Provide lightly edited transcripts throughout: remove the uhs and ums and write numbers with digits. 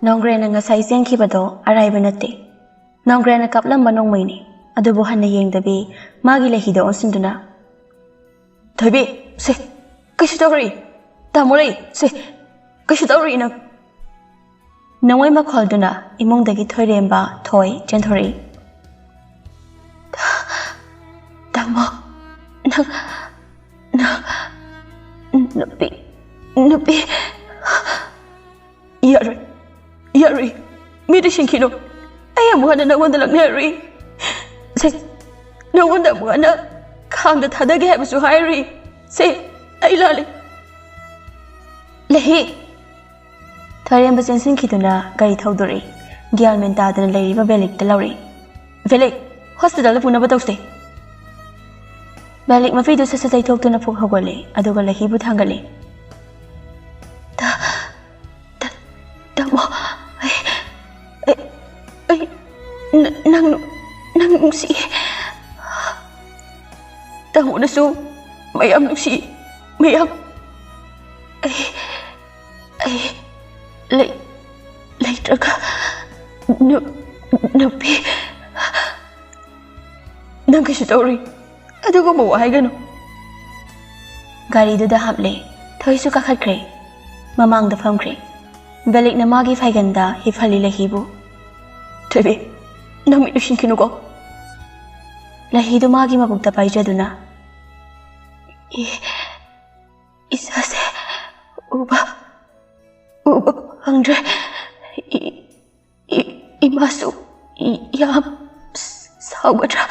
Nongrena ngasai chenkibado araiba natte. Nongrena kaplamba nongmaini. Adubu hanna yengdabi magi lahida onsinduna. Thoibi, se, kaishu tawri. Tamori, se, kaishu tawri na. Nangwai makholduna imongdagi thoiremba thoi jenthori. Tamo, nupi. Yari, medicine kino. I am one and no one like Mary. Say, no one that one come that had a gap so high. Say, I lolly. Lehi Tharian was in Sinkituna, Gary Todori, Gialmenta and Lady Velic de Lowry. Velic, hospital of Punabatoste. Velic Mafido says I talked to Napogole, Adogala Hibutangali. Nang si Tahu na so mayam nung si mayam ay later ka nupi nang kasi story ato ko mawahay gano gari do da haple thoy su kakat kre mamang da pham kre belik na magi faiganda hifali lahibu Thoibi nang milushin kinuko lahido magi mabugta paijaduna isase uba hangre imasu yam saugadra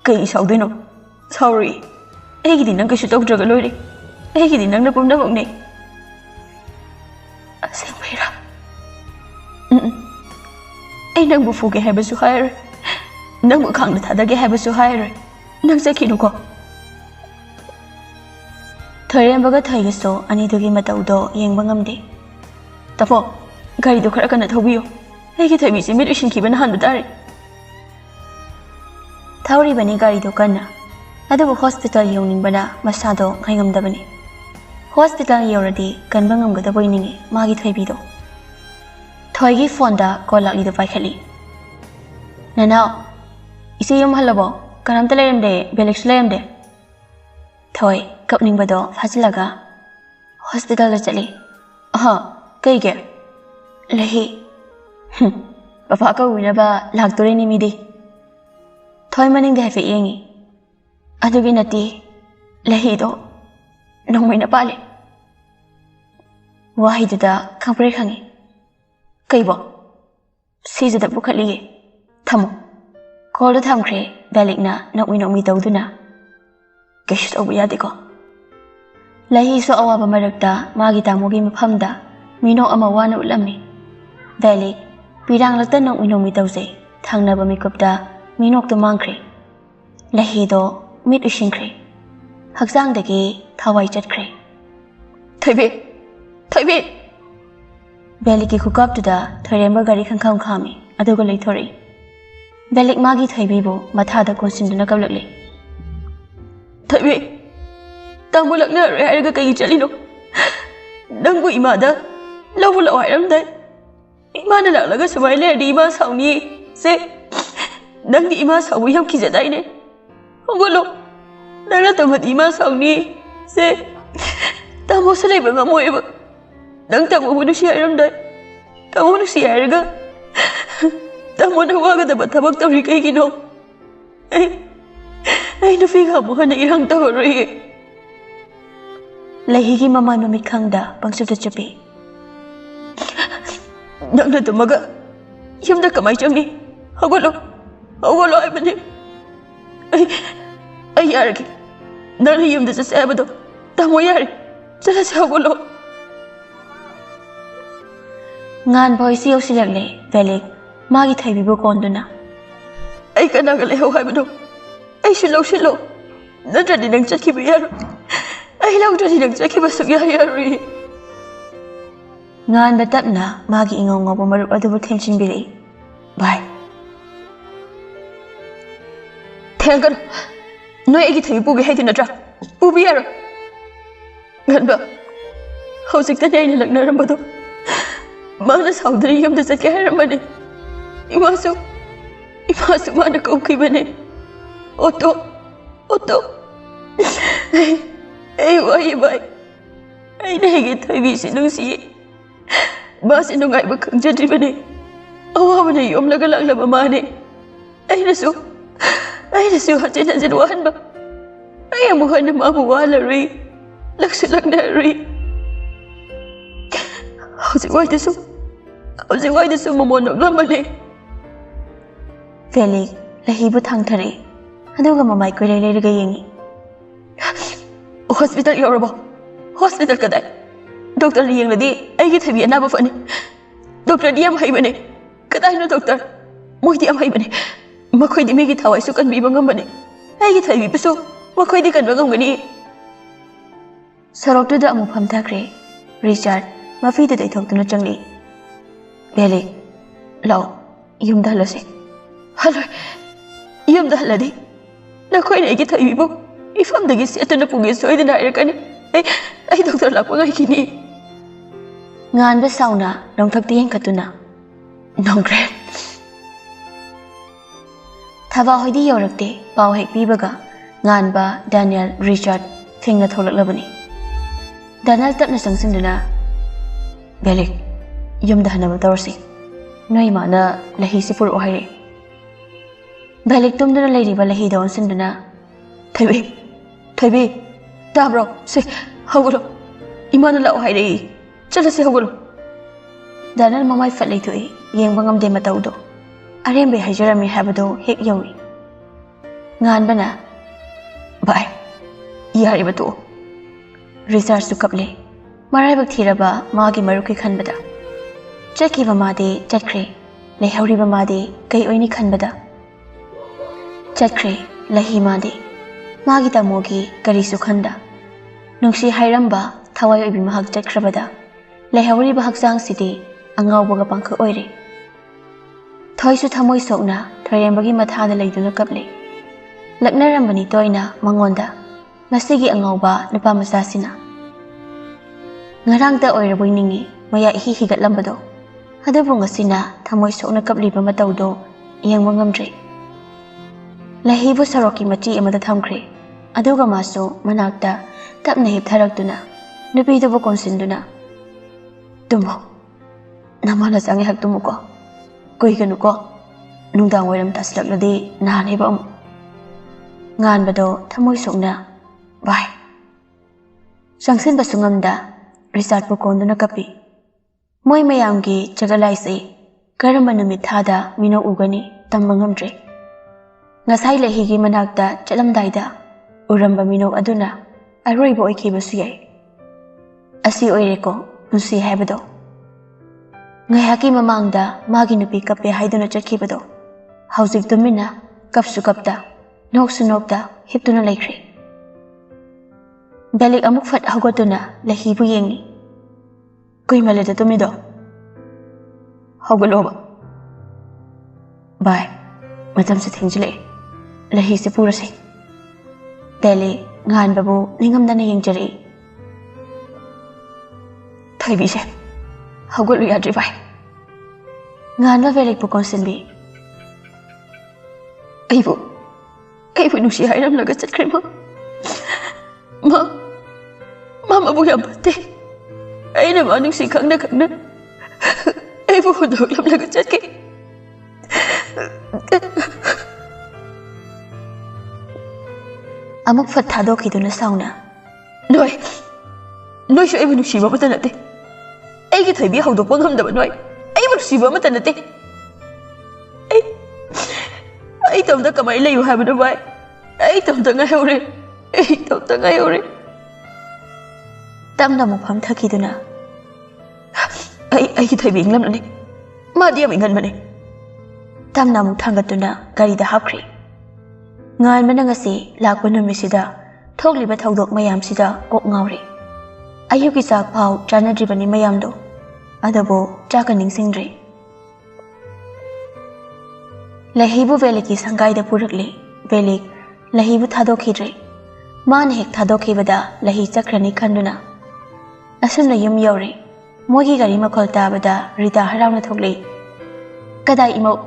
kai saudino sorry aigidi nang kasu tawdraga loire aigidi nang napumna bokne asengbaira ai nang bu fuge habasu hair nang bu khang da thadage habasu hair nang sakinu ko Thoirembaga thaigaso ani dugi mataudo yengba ngamde tapo gari do khara kana thobiyo aigi thoibi se medicine kibana handu tare Thauri bani gari do kana adu hospital yoning bana masado ngaingam dabani hospital yoradi kanba ngamgada boiningi magi thoibi do Thoigi phone da call ali do paikhali Nanao isi yum halabo kanam talayamde Belix layamde Thoi kapning bado fajilaga hospital la chali kai ge lahi papa ka wina ba laktore ni midi Thoi maning de fe yengi adugi nati lahi do nongmai na pale wahi da khangpre khangi kaibo sije da bukhali thamo call da thamkhre belik na nokmi tawduna Kesh obu yadiko Lahi so awaba marakta magi tamogi maphamda mino ama wana ulamni Veli pirang lakta nok minomi tawse thangnaba mikupta minok to mangkhre Lahi do mit ushinkre Haksang dagi thawai chatkre Thoibi Veli ki khukap tuda Thoiremba gari khangkham khami aduga leithori Velik magi Thoibi bo mathada konsinduna kablakle Thoibi Tamo lakna raya kai chalino Dangbu imada Lawu law hairam dai Imana laklaga sumai le di ima sauni Se Dang di ima sawi yam ki jadai ne Hongolo Dang na tamat ima sauni Se Tamo salai ba ngamoy ba Dang tamo bunu si hairam dai Tamo nu si hairaga Tamo na waga dapat tabak tawri kai kino Ay nafiga mo na irang tawari Lahigi mamay mamikangda pangsubta chapi Nang na tumaga Yam na kamay siyang ni Hagolo ay mani Ay yaragi Nang na yam na sa sabado Tamo yari Sala sa hagolo Ngan boy siyaw silang ni Velik Magi Thoibi bo kondo na Ay kanagalayaw ay mano Ay shilo Nadradi nang chaki bayaro Ay lawdradi nang chaki basugayari Ngan batap na magi ingaw nga pumarup adubo tension bili Bye Tengan Noy agi Thoibi pugi hay tinadra Pubi yaro Ngan ba Hausik tanya ina lang narambado Mana saudari yam da sake haramane. Imasu mana kauki bane. Oto. Ay wai bai. Ay nahi Thoibi sinung si. Ba sinung ay bakang jadi bane. Awa bane yom lagalang la mamane. Ay nasu hatin wahan ba. Ay amuhan na mamuwala ri. Laksulak na ri. How's why the sumo mono gamane? Felix, lahibu thang thare. Aduga mamai ko lele gayengi. Hospital yorabo. Hospital kadai. Doctor liyang ladi ay gi Thoibi anaba fane. Doctor diyam hay bane. Kadai no doctor. Moi diyam hay bane. Makhoi di megi thawai su kan bi bangam bane. Ay gi Thoibi peso. Makhoi di kan bangam gani. Sarok tu da amu pham thakre. Richard, mafi da dai thok tu na changli. Felix, lao, yum da halase. Haloi, yum da haladi. Na khoi na gi Thoibi bo. Ifam da gi se tu na pungi soi da na kani. Ay doctor la ko ngai kini. Ngan ba sauna nong thak ti katuna. Nong gre. Thaba hoidi yorakte paw hek pibaga ngan ba Daniel Richard thingna tholak labani. Daniel tapna sangsinduna. Felix, yum da hana ba torsi. Noi mana lahi sipur o haire. Felix tumduna leiri ba lahi don sinduna. Thoibi, tabro, se hawlo. Imana la o haire. Chala se hawlo. Daniel mamai fatlei tu yeng bangam de mataudo. Arembe hajarami habado hek yawi. Ngan bana. Bye. Yari batu. Richard su kaple. Marai bak thiraba magi maruki khanbada. Chaki ba made chatkre. Lehauri ba made kai oini khanbada. Chatkre lahi made. Magi tamogi kari su khanda. Nungsi hairamba thawai oibi mahak chakhrabada. Lehauri ba haksang sidi angaw baga pangka oire. Thoi su thamoi sokna thoirembagi mathada leiduna kaple. Laknarambani toina mangonda. Ngasigi angawba nupa masasina. Ngarang ta oiraboi ningi maya higat lambado. Hadabu ngasina thamoi sokna kapliba mataudo iyang mangamdre. Lahibu saroki machi amada thamkre. Aduga maso manakta tapna hiptharakduna. Nupidubu konsinduna. Tumo. Namana sangi hak tumuko. Koi ganuko. Nungdang wairam taslakladi nahaneba amu. Ngan bado thamoi sokna. Bye. Sangsin basungamda Richard pukonduna kapi. Moi mayamgi chagalaisi karamba numit thada mino ugani tambangamdre. Ngasai lehigi manakta chalamdaida uramba mino aduna aroibo oikibasu yai. Asi oireko punsi haibado. Ngayaki mamangda magi nupi kape haiduna chatkibado. Hauzik tumina kapsu kapta noksu nokta hiptuna laikre. Felix amuk fat hawgatuna lahibu yengi. Koi malada tumido. Hawgaloba. Bye. Matam sa thingjile. Lahi se pura se. Felix ngan babu ningamda na yengjari. Thoibi se. Hawgalu yadri bye. Ngan ba Felix bu konsinbi. Aibu nusi hairam laga chatkre ma. Mama bu yang pate. Ay na manung si kangna. Ay bu hodok lam laga chatke. Amuk fat thado ki duna sauna. Noi sho ay bu nusi ba mata nate. Ay ki Thoibi hodok pang ham da noi. Ay bu nusi ba mata nate. Ay tamda kamai layu ha ba bai. Ay tamda ngaure. Tamda mufam thakiduna. Ay ki Thoibi inglam nani. Ma diam ingan mane. Tamna muk thangatuna gari da hapkri. Ngan mana ngasi lakwa numisida thokliba thaudok mayam sida kok ngawri. Ayuki sak phau chanadribani mayamdo. Adabo chaka ningsingdre. Lahibu Felixki sangai da purakli. Felix lahibu thadokidre. Man hek thadokibada lahi chakrani khanduna. Asumna yum yori. Mogi gari makhol tabada Rita harauna thokli. Kadai imau.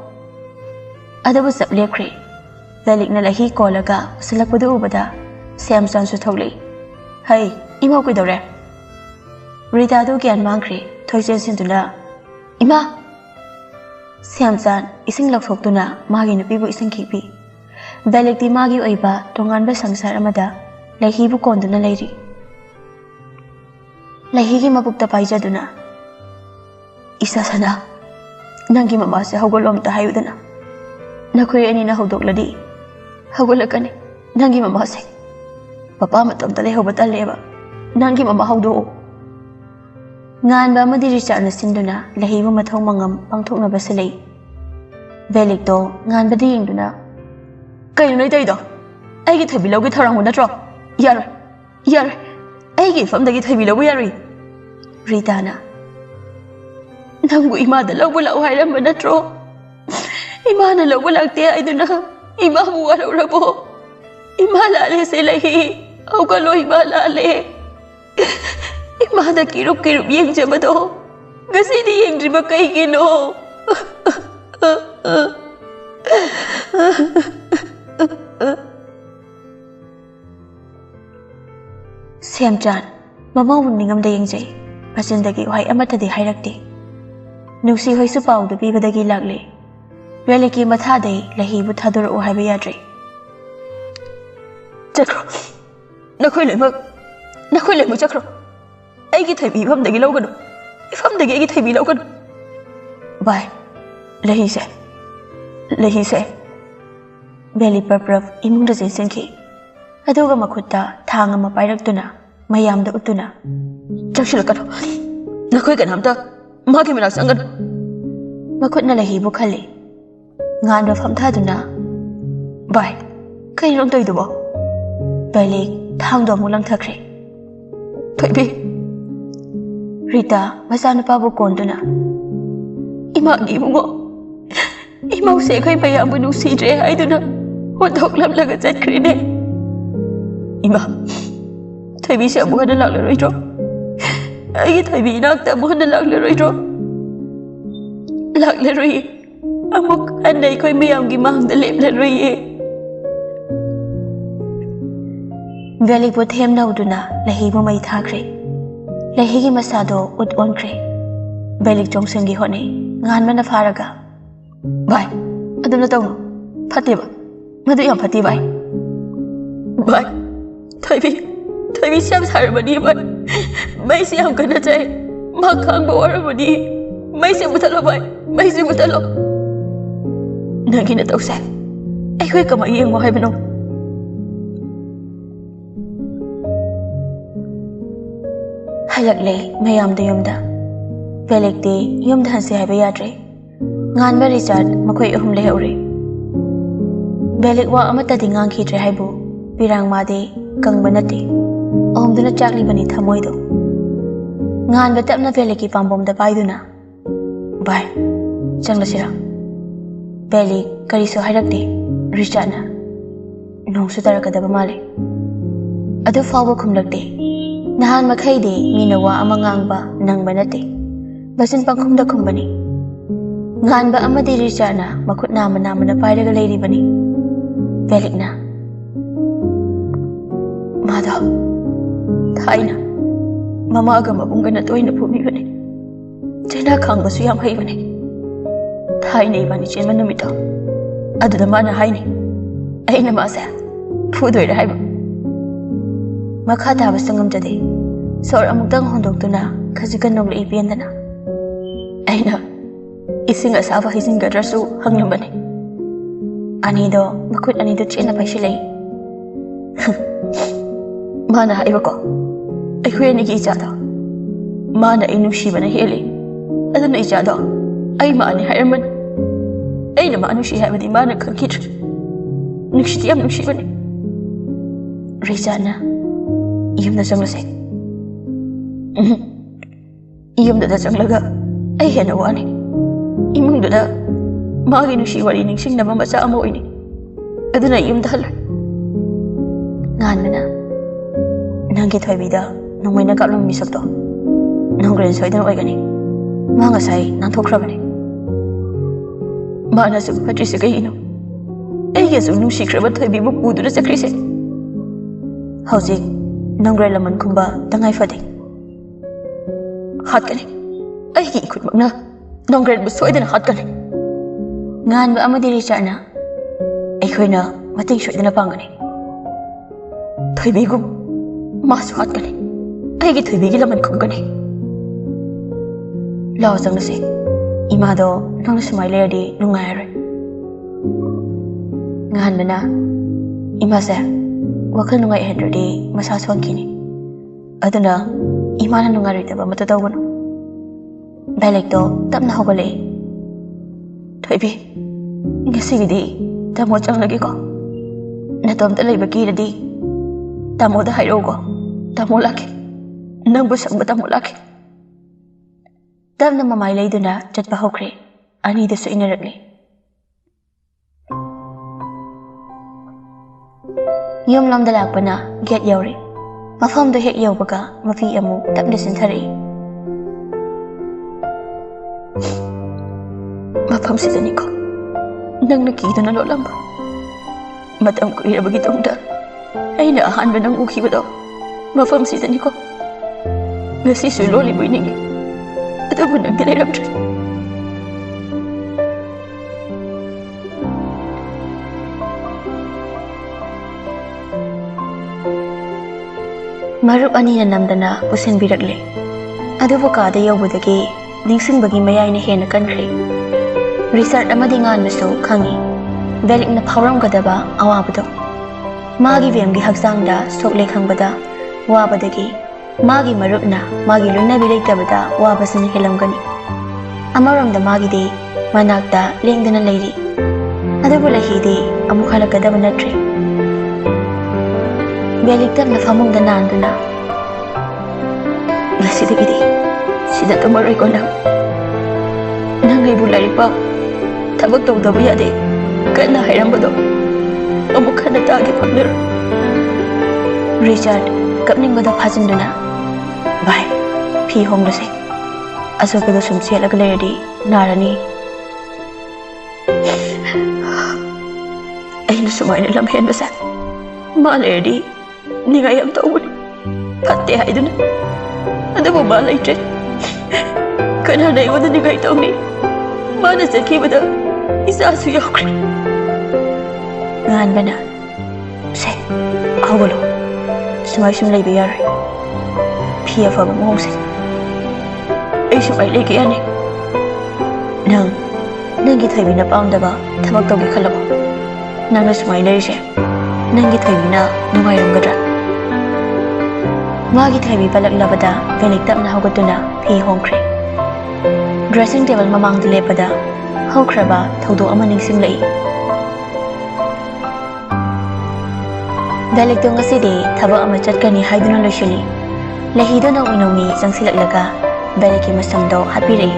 Adabu sab lepkhri. Velik na lahi kolaga salakpadu ubada Samson su thokli. Hai, imau kuidore. Rita do gyan mangkhri thoisen sinduna. Ima. Samson ising lakthoktuna magi nupi bu ising khipi. Velik di magi oiba tonganba sangsar amada lahi bu konduna leiri. Lahi ki mabukta paijaduna. Isa sana. Nangi mama se hogolom ta hayudana. Nakhoy ani na hodokladi. Hogolakani. Nangi mama se. Papa matam ta leho bataleba. Nangi mama haudo. Ngan ba madi Richard na sinduna lahi bu mathong mangam pangthokna baselei. Velik to ngan badi yingduna. Kayo noi dai do. Ai gi thabi logi tharang na tro. Yar. Yar. Ai gi fam dagi thabi logi yari. Rita na. Nangu ima da logo la uhairam na tro. Ima na logo lakte ai duna. Ima bu waro rabo. Ima la le se lahi. Au ka lo ima la le. Ima da kirup yeng jabado. Gasi di yeng driba kai gino. Samchan, mama wuningam da yengjay. Pasindagi wahai amatadi hairakti. Nusi hoisu pau da bibadagi lagle. Veliki mathaday lahi bu thadura u haiba yadri. Chakro. Nakhoy lemuk chakro. Ai gi thai bibam dagi loganu. Ifam dagi ai gi thai bi loganu. Bye. Lahi se. Beli perpraf imung da jinsinki. Aduga makhutta thanga ma pairaktuna mayam da utuna. Chakshilakano. Nakhoy ganamta magi minak sangan. Makhutna lahi bu khali. Ngan ba pham thaduna. Bye. Kai rom toy dubo. Beli thang do mulang thakre. Thoibi. Rita masana pa bu konduna. Ima gi bungo. Imau se khai bayam bu nusi dre aiduna. Hodok lam laga chatkrine. Ima. Thoibi se abu hana lakle roitro. Ai Thoibi nakta abu hana lakle roitro. Lakle roi. Amuk andai khoi mayam gi mang da lepla roi. Velik bu them nauduna lahi bu mai thakre. Lahi gi masado ut onkre. Velik jongseng gi hone ngan mana faraga. Bye. Aduna tawno. Phatiba. Madu yam phati bye. Bye. Thoibi siam sarabani bye. Mai siam kana chai. Ma khang ba warabani. Mai se mutalo bye. Mai se mutalo. Nangi na tawse. Ai khoi kamai yeng mo hai bano. Halak le mayam da yumda. Velik de yumda hanse hai ba yadre. Ngan ba Richard makhoi ahum le hauri. Velik wa amata di ngang khidre haibu. Pirang ma de kang banati. Ahum duna chakli bani thamoi do. Ngan ba tapna Velik ki pambom da pai duna. Bye. Changla sira. Velik kari so hairak de. Richard na. Nong su tarakadaba male. Adu fawo khumlak de. Nahan makhai de minawa amangang ba nang banati. Basin pangkhumda khumbani. Ngan ba amadi Richard na makut nama na pairaga leiri bani. Velik na. Mada. Thaina. Mama aga mabunga na toy na pumi bani. Chena khang basu yam hai bani. Thaina ibani chen manumito. Adu da mana hai ni. Ai na ma sa. Phudoi ra hai ba. Makha ta basangam jade. Sor amutang hondoktuna khajikan nong le ipendana. Ai na. Ising asaba hising gadrasu hanglambani. Ani do makut ani do chena paisilei. Mana haiba ko. Ai khwe ni gi cha do. Mana inu shibana heli. Adana icha do. Ai ma ani hairman. Ai na ma anu shi haibadi mana kankit. Nukshiti am nushibani. Rizana. Iyam na changlase. Iyam da changlaga. Ai hena wani. Imung da magi nushi wari ningsing na macha amo ini. Aduna iyam da halar. Ngan mana. Nangi Thoibi da nongmai na kaplong misakto. ꯅꯣꯡꯒ꯭ꯔꯦꯟ ꯁꯣꯏꯗꯅ ꯑꯣꯏꯒꯅꯤ ꯃꯥ ꯉꯁꯥꯏ ꯅꯥꯟꯊꯣꯛꯈ꯭ꯔꯕꯅꯤ ꯃꯥꯅꯁꯨ ꯐꯠꯇ꯭ꯔꯤꯁꯦ ꯀꯩꯒꯤꯅꯣ ꯑꯩꯒꯁꯨ ꯅꯨꯡꯁꯤꯈ꯭ꯔꯕ ꯊꯣꯏꯕꯤꯕꯨ ꯄꯨꯗꯨꯅ ꯆꯠꯈ꯭ꯔꯤꯁꯦ ꯍꯧꯖꯤꯛ ꯅꯣꯡꯒ꯭ꯔꯦꯟ ꯂꯃꯟ ꯈꯨꯝꯕ ꯇꯉꯥꯏ ꯐꯗꯦ ꯍꯥꯠꯀꯅꯤ ꯑꯩꯒꯤ ꯏꯈꯨꯠꯃꯛꯅ ꯅꯣꯡꯒ꯭ꯔꯦꯟꯕꯨ ꯁꯣꯏꯗꯅ ꯍꯥꯠꯀꯅꯤ ꯉꯥꯟꯕ ꯑꯃꯗꯤ ꯔꯤꯆꯥꯔꯗꯅ ꯑꯩꯈꯣꯏꯅ ꯃꯇꯦꯡ ꯁꯣꯏꯗꯅ ꯄꯥꯡꯒꯅꯤ ꯊꯣꯏꯕꯤꯒꯨꯝ ꯃꯥꯁꯨ ꯍꯥꯠꯀꯅꯤ ꯑꯩꯒꯤ ꯊꯣꯏꯕꯤꯒꯤ ꯂꯃꯟ ꯈꯨꯝꯒꯅꯤ ꯂꯥꯛꯑꯣ ꯆꯪꯂꯁꯤ 이마도 너는 스마일해야지 누가야래 ngahanbana imase wakal nungai hendradi masa sonkini aduna imana nungari taba mata tawbanu balek to tapna hogale thoibi ngesigidi tamo changlagi ko natom ta leiba kiradi tamo da hairo ko tamo laki nangbu sangba tamo laki ꯇꯞꯅ ꯃꯃꯥꯏ ꯂꯩꯗꯨꯅ ꯆꯠꯄ ꯍꯧꯈ꯭ꯔꯦ ꯑꯅꯤꯗꯁꯨ ꯏꯟꯅꯔꯛꯂꯤ ꯌꯨꯝꯂꯣꯝꯗ ꯂꯥꯛꯄꯅ get ꯌꯧꯔꯦ ꯃꯐꯝꯗꯨ ꯍꯦꯛ ꯌꯧꯕꯒ ꯃꯐꯤ ꯑꯃꯨꯛ ꯇꯞꯅ ꯆꯤꯟꯊꯔꯛꯏ ꯃꯐꯝꯁꯤꯗꯅꯤꯀꯣ ꯅꯪꯅ ꯀꯤꯗꯨꯅ ꯂꯣꯠꯂꯝꯕ ꯃꯇꯝ ꯀꯨꯏꯔꯕꯒꯤ ꯇꯨꯡꯗ ꯑꯩꯅ ꯑꯍꯥꯟꯕ ꯅꯪ ꯎꯈꯤꯕꯗꯣ ꯃꯐꯝꯁꯤꯗꯅꯤꯀꯣ ꯉꯁꯤꯁꯨ ꯂꯣꯠꯂꯤꯕꯣꯏ ꯅꯤꯡꯉꯤ ꯑꯗꯨꯕꯨ ꯅꯪꯗꯤ ꯂꯩꯔꯝꯗ꯭ꯔꯦ ꯃꯔꯨꯞ ꯑꯅꯤꯅ ꯅꯝꯗꯅ ꯄꯨꯁꯤꯟꯕꯤꯔꯛꯂꯦ ꯑꯗꯨꯕꯨ ꯀꯥꯗ ꯌꯧꯕꯗꯒꯤ ꯅꯤꯡꯁꯤꯡꯕꯒꯤ ꯃꯌꯥꯏꯅ ꯍꯦꯟꯅ ꯀꯟꯈ꯭ꯔꯦ ꯔꯤꯆꯥꯔꯗ ꯑꯃꯗꯤ ꯉꯥꯟꯕꯁꯨ ꯈꯪꯉꯤ ꯕꯦꯂꯤꯛꯅ ꯐꯥꯎꯔꯝꯒꯗꯕ ꯑꯋꯥꯕꯗꯣ ꯃꯥꯒꯤ ꯕꯦꯝꯒꯤ ꯍꯛꯆꯥꯡꯗ ꯁꯣꯛꯂꯦ ꯈꯪꯕꯗ ꯋꯥꯕꯗꯒꯤ 마기 마룹나 마기 루나비 레이타보다 와바스는 헬람가니 아마람다 마기디 마낙다 랭드나 레이리 아드불라 히디 아무 할라까다 만나트리 벨릭답나 파몽다 나안두나 나시드기디 시다 또마로이고 낭 레이불라리빠 타박 또우다부 야데 깐나 하이람바도 아무 칸나 따게 팡느라 리차드 kapningbada phajinduna bai phi honglase asokado sumsi alaga lerdi narani aina sumaina lamhen basa ma lerdi ninga yam tawuni patte haiduna adabu ma laitre kana dai wada ninga tawni mana sakibada isa su yakri ngan bana se awolo sumai sum lay biyar pia fa mo se ai sumai lay kiyani nang gi thaibi na paung da ba thabak taw gi khalabo nang na sumai lay se nang gi thaibi na nungai ram gadra ma gi thaibi palak labada velik tap na hogatuna phi hongkhre dressing table mamang de lepada haukraba thodo ama ningsing lay Balik to ngasidi thaba ama chatkani haiduna loishili lahido nang minongmi jangsilaklaga baliki masamdo hapiri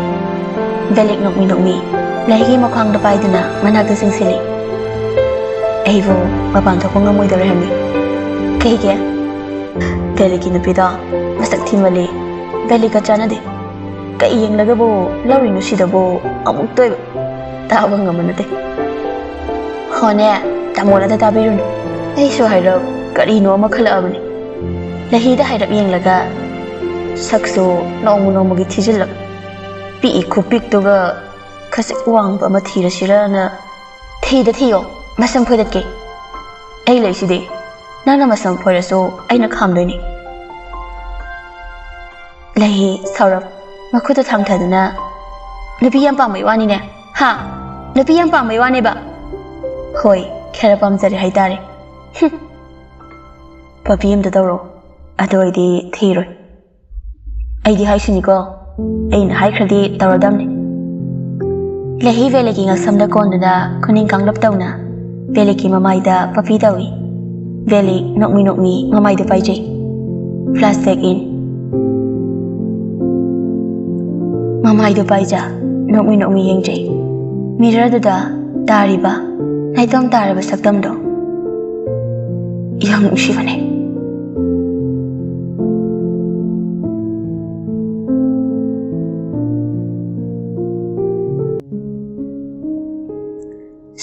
balik nok minongmi lahi makhang da paiduna managda singsili aivo mapan thoko ngamoi dore hami kaige baliki napida masak thimali balika chanade kai yenglaga bo lawi nu sidabo amuk toy tawa ngamanate hone tamola da tabirun ꯑꯩꯁꯨ ꯍꯥꯏꯔꯞ ꯀꯔꯤꯅꯣ ꯑꯃ ꯈꯜꯂꯛꯑꯕꯅꯤ ꯂꯍꯤꯗ ꯍꯥꯏꯔꯞ ꯌꯦꯡꯂꯒ ꯁꯛꯁꯨ ꯅꯣꯡꯃꯒꯤ ꯊꯤꯖꯤꯜꯂꯛ ꯄꯤꯛꯏ ꯈꯨꯄꯤꯛꯇꯨꯒ ꯈꯖꯤꯛ ꯋꯥꯡꯕ ꯑꯃ ꯊꯤꯔꯁꯤꯔꯅ ꯊꯤꯌꯣ ꯃꯁꯝ ꯐꯣꯏꯗꯠꯀꯦ ꯑꯩ ꯂꯩꯁꯤꯗꯤ ꯅꯪꯅ ꯃꯁꯝ ꯐꯣꯏꯔꯁꯨ ꯑꯩꯅ ꯈꯥꯝꯗꯣꯏꯅꯤ ꯂꯍꯤ ꯁꯧꯔꯞ ꯃꯈꯨꯠꯇ ꯊꯥꯡꯊꯗꯨꯅ ꯅꯨꯄꯤ ꯌꯥꯝ ꯄꯥꯝꯕꯩ ꯋꯥꯅꯤꯅꯦ ꯍꯥ ꯅꯨꯄꯤ ꯌꯥꯝ ꯄꯥꯝꯕꯩ ꯋꯥꯅꯦꯕ ꯍꯣꯏ ꯈꯔ ꯄꯥꯝꯖꯔꯦ ꯍꯥꯏꯇꯥꯔꯦ ꯄꯥꯄꯤ ꯑꯝꯇ ꯇꯧꯔꯣ ꯑꯗꯨ ꯑꯣꯏꯗꯤ ꯊꯤꯔꯣꯏ ꯑꯩꯗꯤ ꯍꯥꯏꯁꯤꯅꯤꯀꯣ ꯑꯩꯅ ꯍꯥꯏꯈ꯭ꯔꯗꯤ ꯇꯧꯔꯗꯝꯅꯤ ꯂꯍꯤ ꯕꯦꯂꯤꯛꯀꯤ ꯉꯛꯁꯝꯗ ꯀꯣꯟꯗꯨꯅ ꯈꯨꯅꯤꯡ ꯀꯥꯡꯂꯞ ꯇꯧꯅ ꯕꯦꯂꯤꯛꯀꯤ ꯃꯃꯥꯏꯗ ꯄꯥꯄꯤ ꯇꯧꯏ ꯕꯦꯂꯤꯛ ꯅꯣꯛꯃꯤ ꯃꯃꯥꯏꯗ ꯄꯥꯏꯖꯩ ꯐ꯭ꯂꯥꯁꯕꯦꯛ ꯏꯟ ꯃꯃꯥꯏꯗꯨ ꯄꯥꯏꯖ ꯅꯣꯛꯃꯤ ꯌꯦꯡꯖꯩ ꯃꯤꯔꯔꯗꯨꯗ ꯇꯥꯔꯤꯕ ꯅꯥꯏꯇꯣꯝ ꯇꯥꯔꯕ ꯁꯛꯇꯝꯗꯣ ꯌꯥꯝ ꯅꯨꯡꯁꯤꯕꯅꯦ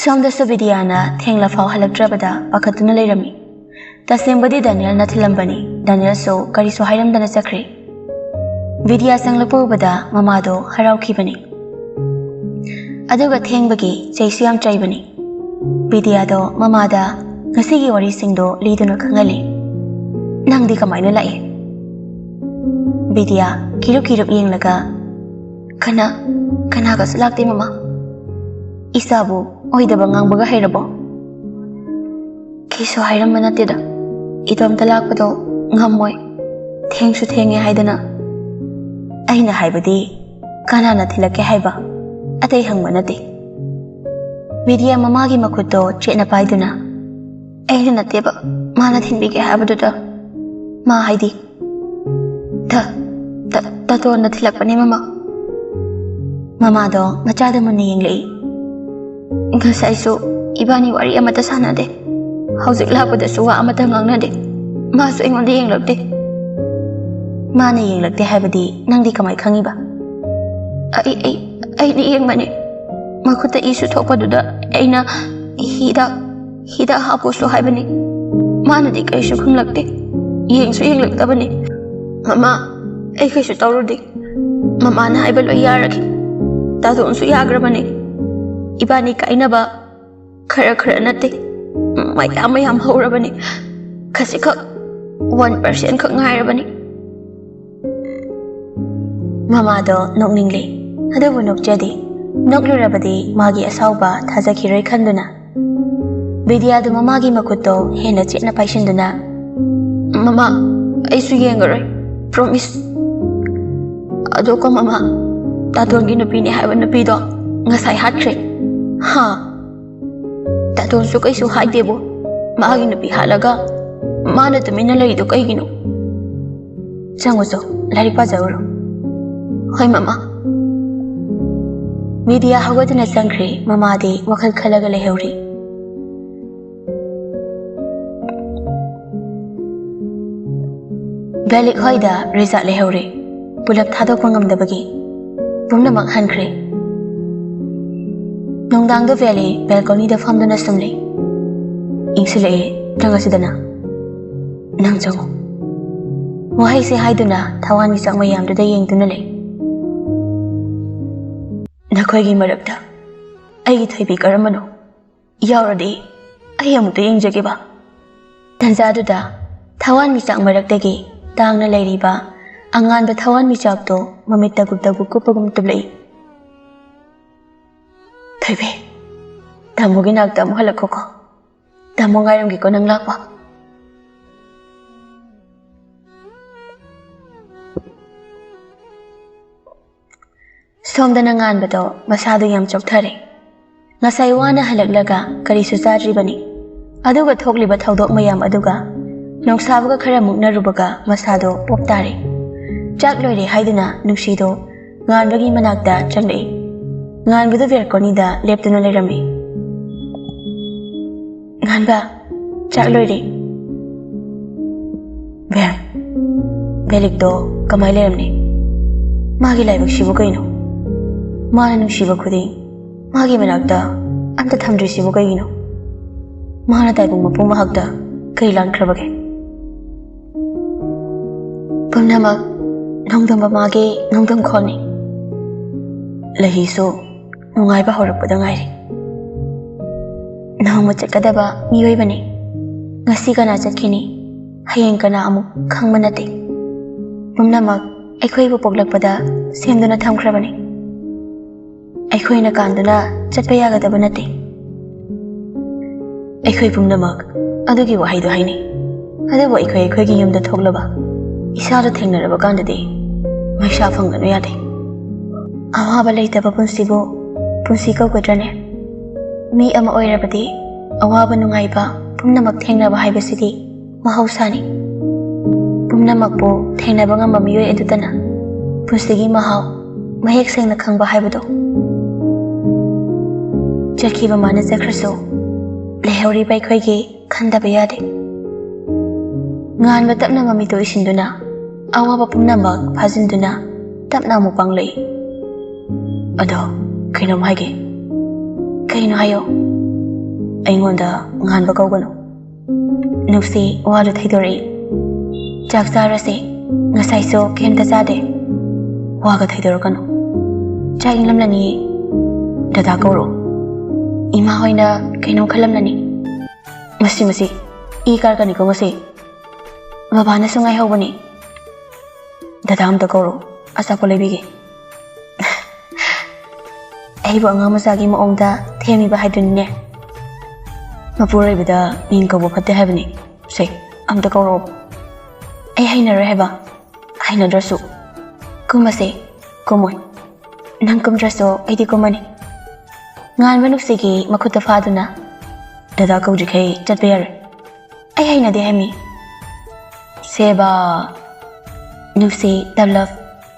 Somdasu Vidyana thengla fau halaktrabada pakhatuna leirami. Tasembadi Daniel na thilambani. Daniel so kariso hairamdana chakre. Vidya sanglapubada mamado haraukibani. Aduga thengbagi chaisiyam chaibani. Vidya do mamada ngasigi wari singdo liduna khangali. Nangdi kamaina lai. Vidya kirup yenglaga kana ka salakti mama. Isabu oidaba ngangbaga hairabo. Kiso hairamma natida. Idom talakpado ngamoy. Thengsu thenge haidana. Aina haibadi kanana thilake haiba. Atay hangma nati. Vidya mamagi makuto chetna paiduna. Aina nateba mana thinbige haibadada. Ma haidi. Tato na thilakpani mama. Mama do machada munni yenglei. Ngasaisu ibani wari amata sanade. Hauzik lapadasu wa amata ngangnade. Masu ingonde yenglakte. Mana yenglakte haibadi nangdi kamai khangiba. Ai ni yengmani. Makuta isu thokpaduda aina hida haposu haibani. Mana di kaisu khunglakte. Yengsu yenglaktabani. Mama ai kaisu tawrudi. Mama na haibalo yaraki. Tato unsu yagrabani. Ibani kainaba khara nate. Mayam haurabani. Kasi khak 1% khak ngairabani. Mama do nokningli. Adabu nokjadi. Noklurabadi magi asauba thazakiroi khanduna. Vidya do mamagi makuto hena chetna paisinduna. Mama aisu yengaroi. Promise. Adoko mama tatongi nupini haiba nupido ngasai hatkre. Ha. Taton su kaisu haidebo. Magi nupi halaga. Mana tumina laido kaigino. Changuso lari pazawro. Hoy mama. Vidya hawadana sangkre mama de wakal khalaga leheuri. Velik hoida result leheuri. Pulap thadokpa ngamdabagi. Pumnamak hankre. Nongdang do valley balcony da famduna sumle. Ingsule tangasidana. Nang jongo. Wahai se haiduna thawan mi sak mayam da yengduna le. Nakoigi marakta. Aigi Thoibi karamano. Yauradi ai amukta yengjage ba. Tanzaduda thawan mi sak maraktagi tangna leiriba angan ba thawan mi chakto mamita gupta gupagum tublai. Thoibi tamogi nakta mo halakko ko. Tamo ngairamgi ko nang lakpa. Somda nangan bato masado yam chokthare. Ngasai wana halaklaga karisu chadribani. Aduga thokliba thaudok mayam aduga nongsabaga khara muknarubaga masado poktare. Chak loire haiduna nungsido nganbagi manakta changlei. Nganbudu verkonida leptuna leirami. Nganba chak loire. Velikdo kamai leiramni. Magi laibak shibu kaino. Mana nungsiba khuding magi manakta amta thamdrisibu kaino. Mana taibung mapung mahakta kai lankrabage. Pumnamak nongdamba magi nongdam khoni. Lahiso nungaiba horakpada ngairi. Nongma chatkadaba miyoibani. Ngasi kana chatkini hayeng kana amuk khangma nate. Pumnamak aikhoibu poklakpada semduna thamkrabani. Aikhoina kanduna chatpa yagadaba nate. Aikhoi pumnamak adugi wahaidu haini. Adabu aikhoi yumda thoklaba isada thengnaraba kandadi maisha phanganu yade. Awaba leitaba punsibo punsi kaugadrane. Mi ama oirabadi awaba nungaiba pumnamak thengnaba haibasidi mahausani. Pumnamakbo thengnaba ngamba miyoi adutana punsigi mahau mahek sengna khangba haibado. Chakiba mana chakraso lehauri bai khoigi khandaba yade. Ngan ba tapna mamito isinduna awaba pumnamak phajinduna tapna mu panglei. Ado kaino haige kaino hayo ꯑꯩꯉꯣꯟꯗ ꯉꯥꯟꯕ ꯀꯧꯒꯅꯨ ꯅꯨꯡꯁꯤ ꯋꯥꯗꯨ ꯊꯩꯗꯣꯔꯛꯏ ꯆꯥꯛ ꯆꯥꯔꯁꯦ ꯉꯁꯥꯏꯁꯨ ꯀꯩꯝꯇ ꯆꯥꯗꯦ ꯋꯥꯒ ꯊꯩꯗꯣꯔꯛꯀꯅꯨ ꯆꯥꯛ ꯏꯪꯂꯝꯂꯅꯤ ꯗꯗꯥ ꯀꯧꯔꯣ ꯏꯃꯥ ꯍꯣꯏꯅ ꯀꯩꯅꯣ ꯈꯜꯂꯝꯂꯅꯤ ꯃꯁꯤ ꯏ ꯀꯥꯔꯛꯀꯅꯤꯀꯣ ꯉꯁꯤ ꯕꯕꯥꯅꯁꯨ ꯉꯥꯏꯍꯧꯕꯅꯤ ꯗꯗꯥ ꯑꯝꯇ ꯀꯧꯔꯣ ꯑꯆꯥꯄꯣꯠ ꯂꯩꯕꯤꯒꯦ ꯑꯩꯕꯨ ꯑꯉꯥꯡ ꯃꯆꯥꯒꯤ ꯃꯑꯣꯡꯗ ꯊꯦꯝꯃꯤꯕ ꯍꯥꯏꯗꯨꯅꯤꯅꯦ ꯃꯄꯨꯔꯣꯏꯕꯗ ꯃꯤꯡ ꯀꯧꯕ ꯐꯠꯇꯦ ꯍꯥꯏꯕꯅꯤ ꯁꯦ ꯑꯝꯇ ꯀꯧꯔꯛꯑꯣ ꯑꯩ ꯍꯩꯅꯔꯣꯏ ꯍꯥꯏꯕ ꯍꯩꯅꯗ꯭ꯔꯁꯨ ꯀꯨꯝꯃꯁꯦ ꯀꯨꯝꯃꯣꯏ ꯅꯪ ꯀꯨꯝꯗ꯭ꯔꯁꯨ ꯑꯩꯗꯤ ꯀꯨꯝꯃꯅꯤ ꯉꯥꯟꯕ ꯅꯨꯡꯁꯤꯒꯤ ꯃꯈꯨꯠꯇ ꯐꯥꯗꯨꯅ ꯗꯗꯥ ꯀꯧꯗ꯭ꯔꯤꯈꯩ ꯆꯠꯄ ꯌꯥꯔꯣꯏ ꯑꯩ ꯍꯩꯅꯗꯦ ꯍꯥꯏꯃꯤ ꯁꯦꯕꯥ ꯅꯨꯡꯁꯤ ꯇꯞꯂꯞ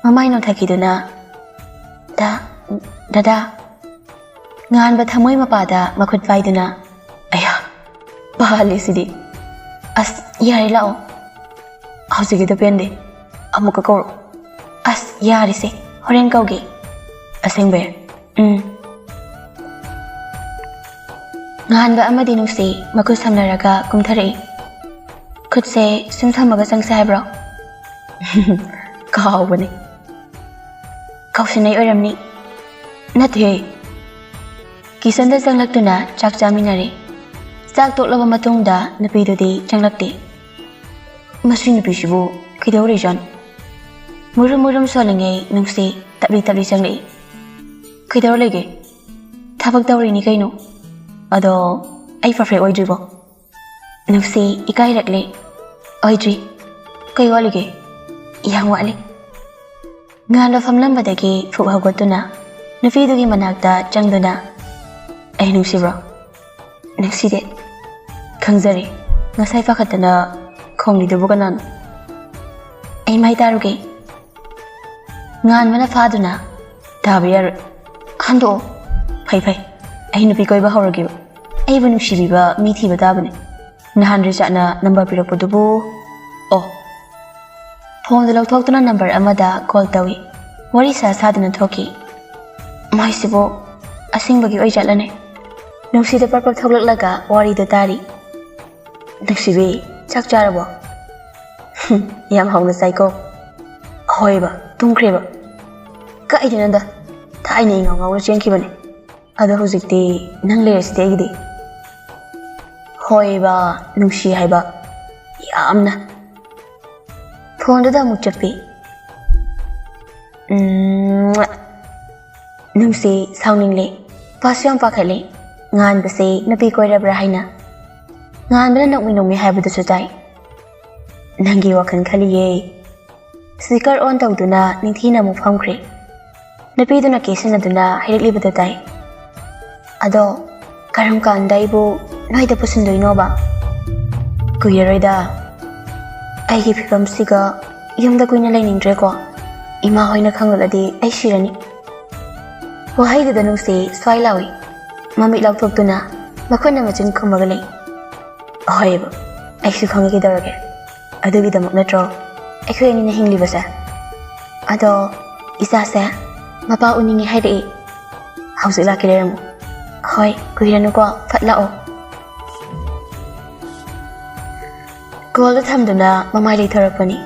ꯃꯃꯥꯏ ꯅꯣꯟꯊꯈꯤꯗꯨꯅ ꯗꯗꯥ ꯉꯥꯟꯕ ꯊꯃꯣꯏ ꯃꯄꯥꯗ ꯃꯈꯨꯠ ꯄꯥꯏꯗꯨꯅ ꯑꯌꯥ ꯄꯥꯍꯜꯂꯤꯁꯤꯗꯤ ꯑꯁ ꯌꯥꯔꯦ ꯂꯥꯛꯑꯣ ꯍꯧꯖꯤꯛꯀꯤꯗꯣ ꯄꯦꯟꯗꯦ ꯑꯃꯨꯛꯀ ꯀꯧꯔꯣ ꯑꯁ ꯌꯥꯔꯤꯁꯦ ꯍꯣꯔꯦꯟ ꯀꯧꯒꯦ ꯑꯁꯦꯡꯕꯩ ꯉꯥꯟꯕ ꯑꯃꯗꯤ ꯅꯨꯡꯁꯤ ꯃꯈꯨꯠ ꯁꯝꯅꯔꯒ ꯀꯨꯝꯊꯔꯛꯏ ꯈꯨꯠꯁꯦ ꯁꯨꯝ ꯊꯝꯃꯒ ꯆꯪꯁꯦ ꯍꯥꯏꯕ꯭ꯔꯣ ꯀꯥꯎꯕꯅꯦ ꯀꯥꯎꯁꯤꯟꯅꯩ ꯑꯣꯏꯔꯝꯅꯤ ꯅꯠꯇꯦ ꯀꯤꯆꯟꯗ ꯆꯪꯂꯛꯇꯨꯅ ꯆꯥꯛ ꯆꯥꯃꯤꯟꯅꯔꯦ ꯆꯥꯛ ꯇꯣꯛꯂꯕ ꯃꯇꯨꯡꯗ ꯅꯨꯄꯤꯗꯨꯗꯤ ꯆꯪꯂꯛꯇꯦ ꯃꯁꯤ ꯅꯨꯄꯤꯁꯤꯕꯨ ꯀꯩꯗꯧꯔꯤꯖꯥꯠꯅꯣ ꯃꯨꯔꯨꯝ ꯁꯣꯜꯂꯤꯉꯩ ꯅꯨꯡꯁꯤ ꯇꯞꯂꯤ ꯆꯪꯂꯛꯏ ꯀꯩꯗꯧꯔ ꯂꯩꯒꯦ ꯊꯕꯛ ꯇꯧꯔꯤꯅꯤ ꯀꯩꯅꯣ ꯑꯗꯣ ꯑꯩ ꯄꯔꯐꯦꯛ ꯑꯣꯏꯗ꯭ꯔꯤꯕꯣ ꯅꯨꯡꯁꯤ ꯏꯀꯥꯏꯔꯛꯂꯦ ꯑꯣꯏꯗ꯭ꯔꯤ ꯀꯩ ꯋꯥꯠꯂꯤꯒꯦ ꯌꯥꯝ ꯋꯥꯠꯂꯤ ꯉꯥꯟꯕ ꯐꯝꯂꯝꯕꯗꯒꯤ ꯐꯨꯛ ꯍꯧꯒꯠꯇꯨꯅ ꯅꯨꯄꯤꯗꯨꯒꯤ ꯃꯅꯥꯛꯇ ꯆꯪꯗꯨꯅ ꯑꯩ ꯅꯨꯡꯁꯤꯕ꯭ꯔꯣ ꯅꯨꯡꯁꯤꯗꯦ ꯈꯪꯖꯔꯦ ꯉꯁꯥꯏ ꯄꯥꯈꯠꯇꯅ ꯈꯣꯡꯂꯤꯗꯨꯕꯨ ꯀꯅꯥꯅꯣ ꯑꯩ ꯃꯥꯏ ꯇꯥꯔꯨꯒꯦ ꯉꯥꯟꯕꯅ ꯐꯥꯗꯨꯅ ꯇꯥꯕ ꯌꯥꯔꯣꯏ ꯍꯟꯗꯣꯛꯑꯣ ꯐꯩ ꯑꯩ ꯅꯨꯄꯤ ꯀꯣꯏꯕ ꯍꯧꯔꯒꯦꯕ ꯑꯩꯕꯨ ꯅꯨꯡꯁꯤꯕꯤꯕ ꯃꯤ ꯊꯤꯕ ꯇꯥꯕꯅꯦ ꯅꯍꯥꯟ ꯔꯤꯆꯥꯠꯅ ꯅꯝꯕꯔ ꯄꯤꯔꯛꯄꯗꯨꯕꯨ ꯑꯣ ꯐꯣꯟꯗ ꯂꯧꯊꯣꯛꯇꯨꯅ ꯅꯝꯕꯔ ꯑꯃꯗ ꯀꯣꯜ ꯇꯧꯏ ꯋꯥꯔꯤ ꯁꯥꯗꯨꯅ ꯊꯣꯛꯈꯤ ꯃꯥꯏꯁꯤꯕꯨ ꯑꯁꯦꯡꯕꯒꯤ ꯑꯣꯏꯖꯠꯂꯅꯦ ꯅꯨꯡꯁꯤꯗ ꯄꯔꯄꯔ ꯊꯣꯛꯂꯛꯂꯒ ꯋꯥꯔꯤꯗ ꯇꯥꯔꯤ ꯅꯨꯡꯁꯤꯕꯤ ꯆꯥꯛ ꯆꯥꯔꯕꯣ ꯌꯥꯝ ꯍꯥꯎꯅ ꯆꯥꯏꯀꯣ ꯍꯣꯏꯕ ꯇꯨꯝꯈ꯭ꯔꯦꯕ ꯀꯥꯏꯗꯅꯣꯗ ꯊꯥꯏꯅ ꯏꯉꯥꯎ ꯉꯥꯎꯅ ꯆꯦꯟꯈꯤꯕꯅꯦ ꯑꯗꯣ ꯍꯧꯖꯤꯛꯇꯤ ꯅꯪ ꯂꯩꯔꯁꯤꯗꯤ ꯑꯩꯒꯤꯗꯤ ꯍꯣꯏꯕ ꯅꯨꯡꯁꯤ ꯍꯥꯏꯕ ꯌꯥꯝꯅ ꯐꯣꯟꯗꯨꯗ ꯑꯃꯨꯛ ꯆꯠꯄꯤ ꯅꯨꯡꯁꯤ ꯁꯥꯎꯅꯤꯡꯂꯦ ꯄꯥꯁꯨ ꯌꯥꯝ ꯄꯥꯈꯠꯂꯦ ꯉꯥꯟꯕꯁꯦ ꯅꯨꯄꯤ ꯀꯣꯏꯔꯕ꯭ꯔꯥ ꯍꯥꯏꯅ ꯉꯥꯟꯕꯅ ꯅꯣꯛꯃꯤ ꯍꯥꯏꯕꯗꯨꯁꯨ ꯇꯥꯏ ꯅꯪꯒꯤ ꯋꯥꯈꯜ ꯈꯜꯂꯤꯌꯦ ꯁ꯭ꯄꯤꯀꯔ ꯑꯣꯟ ꯇꯧꯗꯨꯅ ꯅꯤꯡꯊꯤꯅ ꯑꯃꯨꯛ ꯐꯝꯈ꯭ꯔꯦ ꯅꯨꯄꯤꯗꯨꯅ ꯀꯦꯁꯤꯟꯅꯗꯨꯅ ꯍꯥꯏꯔꯛꯂꯤꯕꯗꯨ ꯇꯥꯏ ꯑꯗꯣ ꯀꯔꯝ ꯀꯥꯟꯗ ꯑꯩꯕꯨ ꯅꯣꯏꯗ ꯄꯨꯁꯤꯟꯗꯣꯏꯅꯣꯕ ꯀꯨꯏꯔꯔꯣꯏꯗ ꯑꯩꯒꯤ ꯐꯤꯕꯝꯁꯤꯒ ꯌꯨꯝꯗ ꯀꯨꯏꯅ ꯂꯩꯅꯤꯡꯗ꯭ꯔꯦꯀꯣ ꯏꯃꯥ ꯍꯣꯏꯅ ꯈꯪꯂꯛꯂꯗꯤ ꯑꯩ ꯁꯤꯔꯅꯤ ꯋꯥꯍꯩꯗꯨꯗ ꯅꯨꯡꯁꯤ ꯁ꯭ꯋꯥꯏ ꯂꯥꯎꯏ ꯃꯃꯤꯠ ꯂꯥꯎꯊꯣꯛꯇꯨꯅ ꯃꯈꯨꯠꯅ ꯃꯆꯤꯟ ꯈꯨꯝꯃꯒ ꯂꯩ ꯍꯣꯏꯕ ꯑꯩꯁꯨ ꯈꯪꯉꯤ ꯀꯩꯗꯧꯔꯒꯦ ꯑꯗꯨꯒꯤꯗꯃꯛ ꯅꯠꯇ꯭ꯔꯣ ꯑꯩꯈꯣꯏ ꯑꯅꯤꯅ ꯍꯤꯡꯂꯤꯕꯁꯦ ꯑꯗꯣ ꯏꯆꯥꯁꯦ ꯃꯄꯥ ꯎꯅꯤꯡꯉꯦ ꯍꯥꯏꯔꯛꯏ ꯍꯧꯖꯤꯛ ꯂꯥꯛꯀꯦ ꯂꯩꯔꯝꯃꯨ ꯍꯣꯏ ꯀꯨꯏꯔꯅꯨꯀꯣ ꯐꯠ ꯂꯥꯛꯑꯣ ꯀꯣꯜꯗ ꯊꯝꯗꯨꯅ ꯃꯃꯥꯏ ꯂꯩꯊꯣꯔꯛꯄꯅꯤ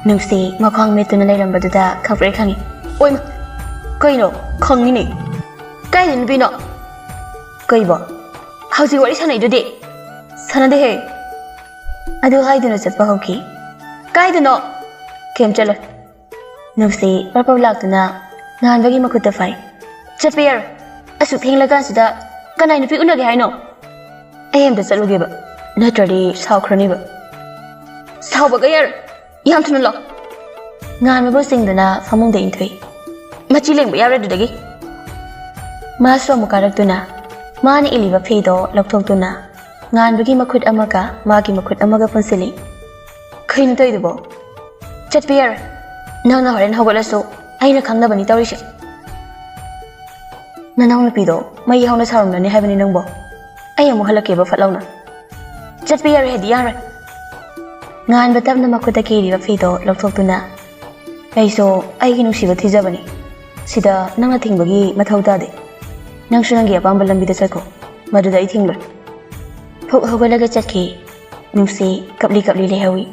ꯅꯨꯡꯁꯤ ꯃꯈ꯭ꯋꯥꯡ ꯃꯦꯠꯇꯨꯅ ꯂꯩꯔꯝꯕꯗꯨꯗ ꯈꯪꯄ꯭ꯔꯦꯛ ꯈꯪꯉꯤ ꯑꯣꯏꯃ ꯀꯩꯅꯣ ꯈꯪꯉꯤꯅꯦ ꯀꯥꯏꯗ ꯅꯨꯄꯤꯅꯣ ꯀꯩꯕꯣ ꯍꯧꯖꯤꯛ ꯋꯥꯔꯤ ꯁꯥꯟꯅꯩꯗꯨꯗꯤ ꯁꯥꯟꯅꯗꯦꯍꯦ ꯑꯗꯨ ꯍꯥꯏꯗꯨꯅ ꯆꯠꯄ ꯍꯧꯈꯤ ꯀꯥꯏꯗꯅꯣ ꯀꯩꯝ ꯆꯠꯂꯣꯏ ꯅꯨꯡꯁꯤ ꯄꯔꯄꯔ ꯂꯥꯛꯇꯨꯅ ꯉꯥꯟꯕꯒꯤ ꯃꯈꯨꯠꯇ ꯐꯥꯏ ꯆꯠꯄ ꯌꯥꯔꯣꯏ ꯑꯁꯨꯛ ꯊꯦꯡꯂꯀꯥꯟꯁꯤꯗ ꯀꯅꯥꯏ ꯅꯨꯄꯤ ꯎꯅꯒꯦ ꯍꯥꯏꯅꯣ ꯑꯩ ꯑꯝꯇ ꯆꯠꯂꯨꯒꯦꯕ ꯅꯠꯇ꯭ꯔꯗꯤ ꯁꯥꯎꯈ꯭ꯔꯅꯤꯕ ꯁꯥꯎꯕꯒ ꯌꯥꯔꯣꯏ ꯌꯥꯝ ꯊꯨꯅ ꯂꯥꯛ ꯉꯥꯟꯕꯕꯨ ꯆꯤꯡꯗꯨꯅ ꯐꯃꯨꯡꯗ ꯏꯟꯊꯣꯏ ꯃꯆꯤ ꯂꯦꯡꯕ ꯌꯥꯔꯣꯏ ꯑꯗꯨꯗꯒꯤ ꯃꯥꯁꯨ ꯑꯃꯨꯛ ꯀꯥꯔꯛꯇꯨꯅ ꯃꯥꯅ ꯏꯜꯂꯤꯕ ꯐꯤꯗꯣ ꯂꯧꯊꯣꯛꯇꯨꯅ ꯉꯥꯟꯕꯒꯤ ꯃꯈꯨꯠ ꯑꯃꯒ ꯃꯥꯒꯤ ꯃꯈꯨꯠ ꯑꯃꯒ ꯄꯨꯟꯁꯤꯜꯂꯤ ꯀꯩꯅꯣ ꯇꯧꯏꯗꯨꯕꯣ ꯆꯠꯄ ꯌꯥꯔꯣꯏ ꯅꯪꯅ ꯍꯣꯔꯦꯟ ꯍꯧꯒꯠꯂꯁꯨ ꯑꯩꯅ ꯈꯪꯅꯕꯅꯤ ꯇꯧꯔꯤꯁꯦ ꯅꯅꯥꯎ ꯅꯨꯄꯤꯗꯣ ꯃꯩ ꯍꯧꯅ ꯁꯥꯎꯔꯝꯂꯅꯤ ꯍꯥꯏꯕꯅꯤ ꯅꯪꯕꯣ ꯑꯩ ꯑꯃꯨꯛ ꯍꯜꯂꯛꯀꯦꯕ ꯐꯠ ꯂꯥꯎꯅ ꯆꯠꯄ ꯌꯥꯔꯣꯏ ꯍꯥꯏꯗꯤ ꯌꯥꯔꯣꯏ ꯉꯥꯟꯕ ꯇꯞꯅ ꯃꯈꯨꯠꯇ ꯀꯤꯔꯤꯕ ꯐꯤꯗꯣ ꯂꯧꯊꯣꯛꯇꯨꯅ ꯑꯩꯁꯨ ꯑꯩꯒꯤ ꯅꯨꯡꯁꯤꯕ ꯊꯤꯖꯕꯅꯤ ꯁꯤꯗ ꯅꯪꯅ ꯊꯤꯡꯕꯒꯤ ꯃꯊꯧ ꯇꯥꯗꯦ ꯅꯪꯁꯨ ꯅꯪꯒꯤ ꯑꯄꯥꯝꯕ ꯂꯝꯕꯤꯗ ꯆꯠꯈꯣ ꯃꯗꯨꯗ ꯑꯩ ꯊꯤꯡꯂꯣꯏ ꯐꯨꯛ ꯍꯧꯒꯠꯂꯒ ꯆꯠꯈꯤ ꯅꯨꯡꯁꯤ ꯀꯞꯂꯤ ꯂꯩꯍꯧꯏ